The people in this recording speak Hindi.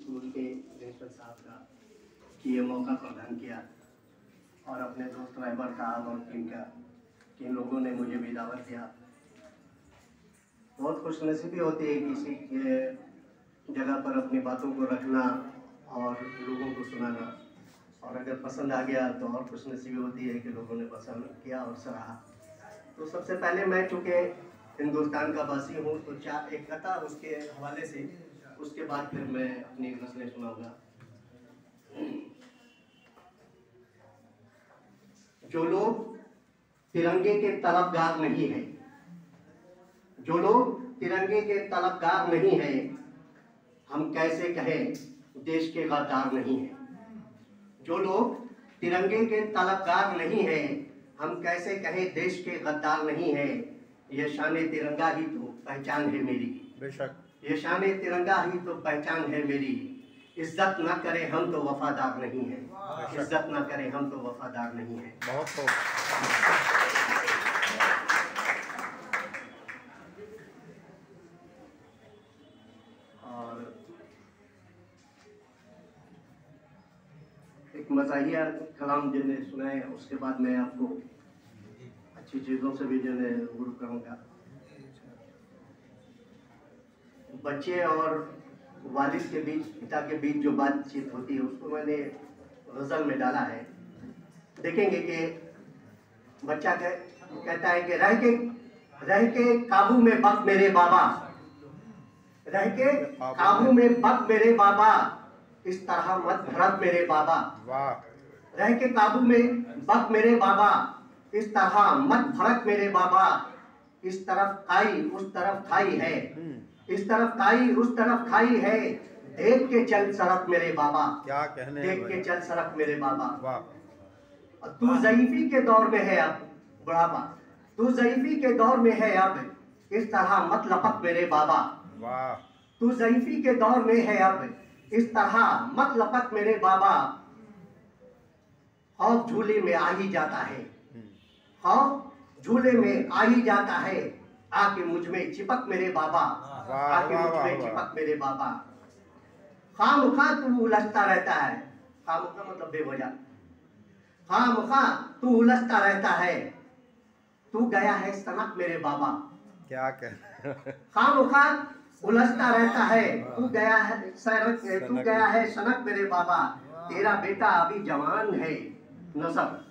स्कूल के प्रिंसिपल साहब का कि ये मौका प्रदान किया, और अपने दोस्त रहबर साहब और टीम का कि इन लोगों ने मुझे भी दावत दिया। बहुत खुशनसीबी होती है किसी के जगह पर अपनी बातों को रखना और लोगों को सुनाना, और अगर पसंद आ गया तो और खुशनसीबी होती है कि लोगों ने पसंद किया और सराहा। तो सबसे पहले मैं चूँकि हिंदुस्तान का वासी हूँ तो एक कथा उसके हवाले से, उसके बाद फिर मैं अपनी नस्लें सुनाऊंगा। जो लोग तिरंगे के तलबगार नहीं है, जो लोग तिरंगे के तलबगार नहीं है, हम कैसे कहें देश के गद्दार नहीं है। जो लोग तिरंगे के तलबगार नहीं है, हम कैसे कहें देश के गद्दार नहीं है। ये शान तिरंगा ही तो पहचान है मेरी, बेशक ये शान तिरंगा ही तो पहचान है मेरी। इज्जत ना करें हम तो वफादार नहीं है, इज्जत ना करें हम तो वफादार नहीं है। बहुत खूब। और एक मज़ाहिया कलाम जिन्हें सुनाए, उसके बाद मैं आपको अच्छी चीज़ों से भी जिन्हें रूबरू करूँगा। बच्चे और वालिद के बीच, पिता के बीच जो बातचीत होती है उसको मैंने गज़ल में डाला है। देखेंगे कि बच्चा कहता है कि रह के काबू में बक मेरे बाबा, रह के काबू में बक मेरे बाबा, इस तरह मत भड़क मेरे बाबा। रह के काबू में बक मेरे बाबा, इस तरह मत भड़क मेरे बाबा। इस तरफ खाई उस तरफ खाई है, इस तरफ खाई उस तरफ खाई है, देख के चल सड़क मेरे बाबा, क्या कहने, देख के चल सड़क मेरे बाबा। वाह। तू ज़ईफ़ी के दौर में है अब बुढ़ापा, तू ज़ईफ़ी के दौर में है अब, इस तरह मत लपक मेरे बाबा। वाह। तू ज़ईफ़ी के दौर में है अब, इस तरह मत लपक मेरे बाबा। खौफ झूले में आ ही जाता है, खौफ झूले में आ ही जाता है, आके मुझ में चिपक मेरे बाबा, आके मुझ में चिपक मेरे बाबा। खामखा तू उलझता रहता है, खामखा मतलब बेवजह, खामखा तू उलझता रहता है, तू गया है सनक मेरे बाबा। क्या कह खामखा उलझता रहता है, तू गया है सनक, तू गया है सनक मेरे बाबा। तेरा बेटा अभी जवान है, नसब